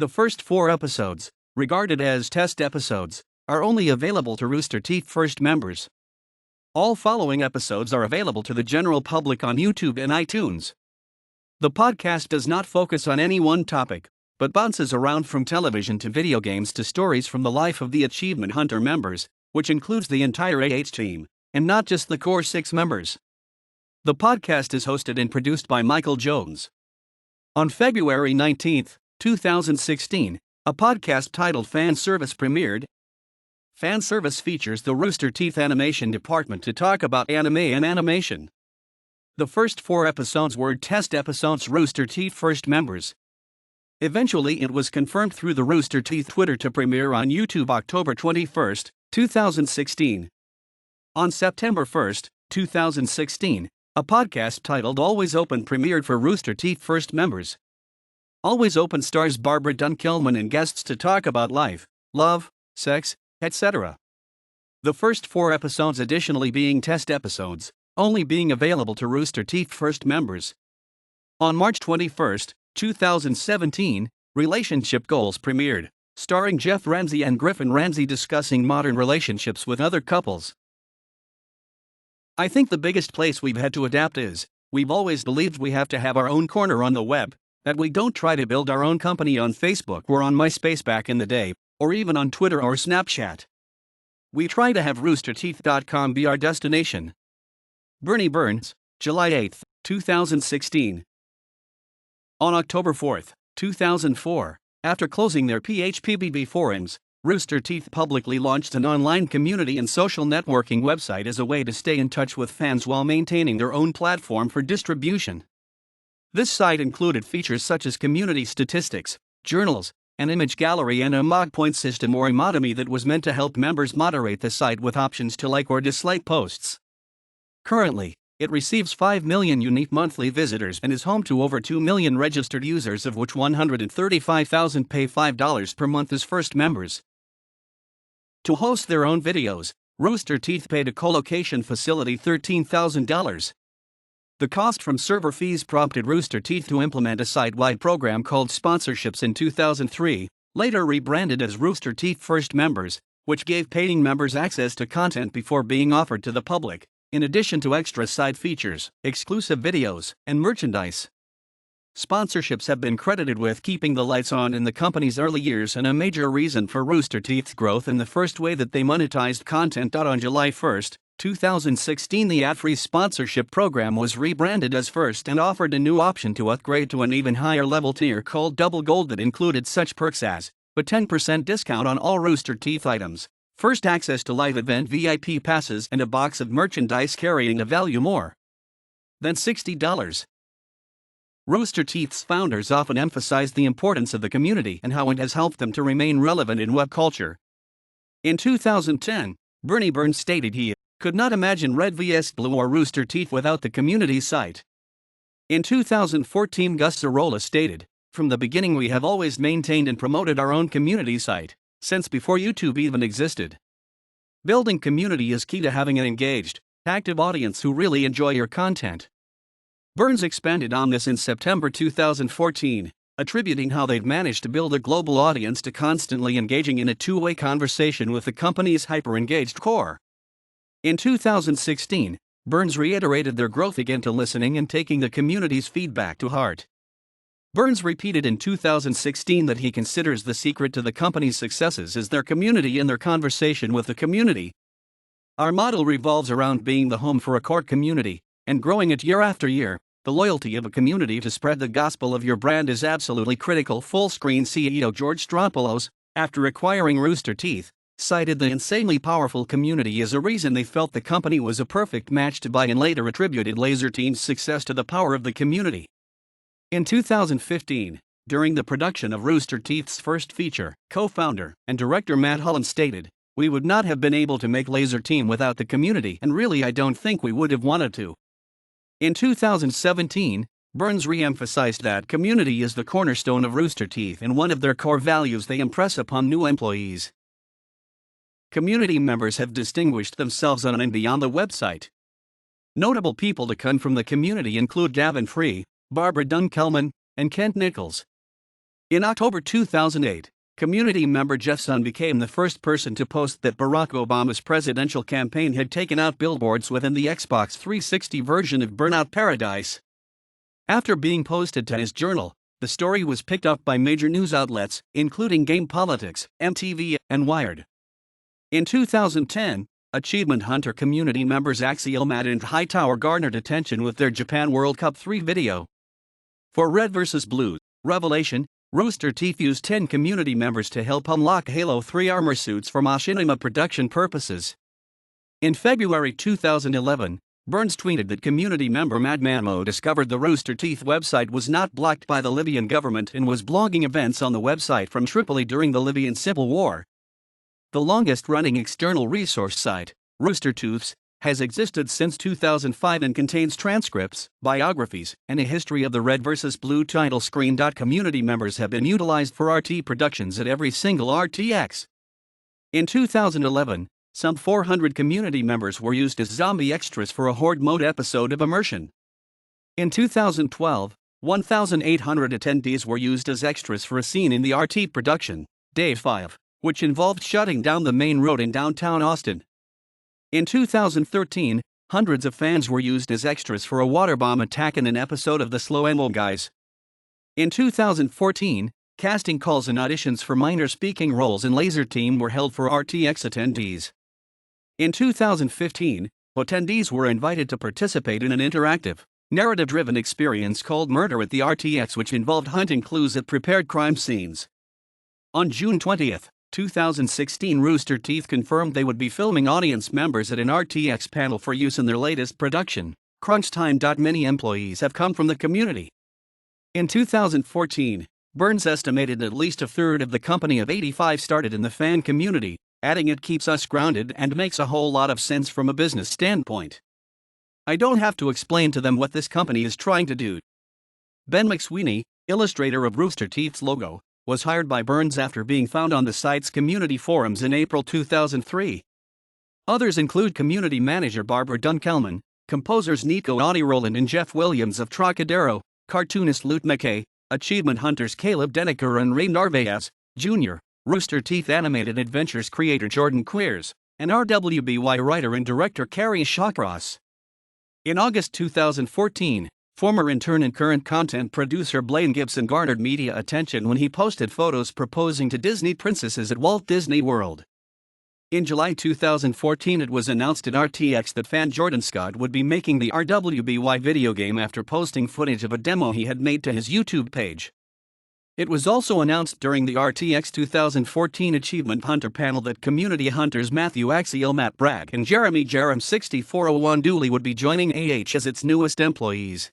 The first 4 episodes, regarded as test episodes, are only available to Rooster Teeth First members. All following episodes are available to the general public on YouTube and iTunes. The podcast does not focus on any one topic, but bounces around from television to video games to stories from the life of the Achievement Hunter members, which includes the entire AH team, and not just the core 6 members. The podcast is hosted and produced by Michael Jones. On February 19, 2016, a podcast titled Fan Service premiered. Fan Service features the Rooster Teeth animation department to talk about anime and animation. The first 4 episodes were test episodes Rooster Teeth First members. Eventually it was confirmed through the Rooster Teeth Twitter to premiere on YouTube October 21, 2016. On September 1, 2016, a podcast titled Always Open premiered for Rooster Teeth First members. Always Open stars Barbara Dunn-Kilman and guests to talk about life, love, sex, etc. The first 4 episodes additionally being test episodes, only being available to Rooster Teeth First members. On March 21, 2017, Relationship Goals premiered, starring Geoff Ramsey and Griffin Ramsey discussing modern relationships with other couples. I think the biggest place we've had to adapt is, we've always believed we have to have our own corner on the web, that we don't try to build our own company on Facebook or on MySpace back in the day, or even on Twitter or Snapchat. We try to have roosterteeth.com be our destination. Burnie Burns, July 8, 2016. On October 4, 2004, after closing their PHPBB forums, Rooster Teeth publicly launched an online community and social networking website as a way to stay in touch with fans while maintaining their own platform for distribution. This site included features such as community statistics, journals, an image gallery and a mock point system or emotomy that was meant to help members moderate the site with options to like or dislike posts. Currently, it receives 5 million unique monthly visitors and is home to over 2 million registered users, of which 135,000 pay $5 per month as first members. To host their own videos, Rooster Teeth paid a co-location facility $13,000. The cost from server fees prompted Rooster Teeth to implement a site-wide program called Sponsorships in 2003, later rebranded as Rooster Teeth First Members, which gave paying members access to content before being offered to the public, in addition to extra side features, exclusive videos, and merchandise. Sponsorships have been credited with keeping the lights on in the company's early years and a major reason for Rooster Teeth's growth and the first way that they monetized content. On July 1, 2016, the ad-free sponsorship program was rebranded as First and offered a new option to upgrade to an even higher level tier called Double Gold that included such perks as a 10% discount on all Rooster Teeth items, first access to live event VIP passes, and a box of merchandise carrying a value more than $60. Rooster Teeth's founders often emphasize the importance of the community and how it has helped them to remain relevant in web culture. In 2010, Burnie Burns stated he could not imagine Red vs. Blue or Rooster Teeth without the community site. In 2014, Gus Sorola stated, "From the beginning we have always maintained and promoted our own community site, since before YouTube even existed. Building community is key to having an engaged, active audience who really enjoy your content." Burns expanded on this in September 2014, attributing how they've managed to build a global audience to constantly engaging in a two-way conversation with the company's hyper-engaged core. In 2016, Burns reiterated their growth again to listening and taking the community's feedback to heart. Burns repeated in 2016 that he considers the secret to the company's successes is their community and their conversation with the community. "Our model revolves around being the home for a core community, and growing it year after year. The loyalty of a community to spread the gospel of your brand is absolutely critical." Fullscreen CEO George Stropoulos, after acquiring Rooster Teeth, cited the insanely powerful community as a reason they felt the company was a perfect match to buy, and later attributed Laser Team's success to the power of the community. In 2015, during the production of Rooster Teeth's first feature, co-founder and director Matt Hullum stated, "We would not have been able to make Laser Team without the community, and really I don't think we would have wanted to." In 2017, Burns re-emphasized that community is the cornerstone of Rooster Teeth and one of their core values they impress upon new employees. Community members have distinguished themselves on and beyond the website. Notable people to come from the community include Gavin Free, Barbara Dunkelman, and Kent Nichols. In October 2008, community member Jeff Sun became the first person to post that Barack Obama's presidential campaign had taken out billboards within the Xbox 360 version of Burnout Paradise. After being posted to his journal, the story was picked up by major news outlets, including Game Politics, MTV, and Wired. In 2010, Achievement Hunter community members Axial Matt and Hightower garnered attention with their Japan World Cup 3 video. For Red vs. Blue Revelation, Rooster Teeth used 10 community members to help unlock Halo 3 armor suits for machinima production purposes. In February 2011, Burns tweeted that community member Matt Mamo discovered the Rooster Teeth website was not blocked by the Libyan government and was blogging events on the website from Tripoli during the Libyan civil war. The longest-running external resource site, Rooster Teeths, has existed since 2005 and contains transcripts, biographies, and a history of the Red vs. Blue title screen. Community members have been utilized for RT productions at every single RTX. In 2011, some 400 community members were used as zombie extras for a Horde mode episode of Immersion. In 2012, 1,800 attendees were used as extras for a scene in the RT production, Day 5, which involved shutting down the main road in downtown Austin. In 2013, hundreds of fans were used as extras for a water bomb attack in an episode of The Slow Mo Guys. In 2014, casting calls and auditions for minor speaking roles in Laser Team were held for RTX attendees. In 2015, attendees were invited to participate in an interactive, narrative-driven experience called Murder at the RTX, which involved hunting clues at prepared crime scenes. On June 20, 2016, Rooster Teeth confirmed they would be filming audience members at an RTX panel for use in their latest production, Crunch Time. Many employees have come from the community. In 2014, Burns estimated at least a third of the company of 85 started in the fan community, adding, "It keeps us grounded and makes a whole lot of sense from a business standpoint. I don't have to explain to them what this company is trying to do." Ben McSweeney, illustrator of Rooster Teeth's logo, was hired by Burns after being found on the site's community forums in April 2003. Others include community manager Barbara Dunkelman, composers Nico Audi-Roland and Jeff Williams of Trocadero, cartoonist Lute McKay, Achievement Hunters Caleb Deneker and Ray Narvaez, Jr., Rooster Teeth Animated Adventures creator Jordan Quiers, and RWBY writer and director Carrie Shawcross. In August 2014, former intern and current content producer Blaine Gibson garnered media attention when he posted photos proposing to Disney princesses at Walt Disney World. In July 2014, it was announced at RTX that fan Jordan Scott would be making the RWBY video game after posting footage of a demo he had made to his YouTube page. It was also announced during the RTX 2014 Achievement Hunter panel that community hunters Matthew Axiel, Matt Bragg, and Jeremy Jerem 6401 Dooley would be joining AH as its newest employees.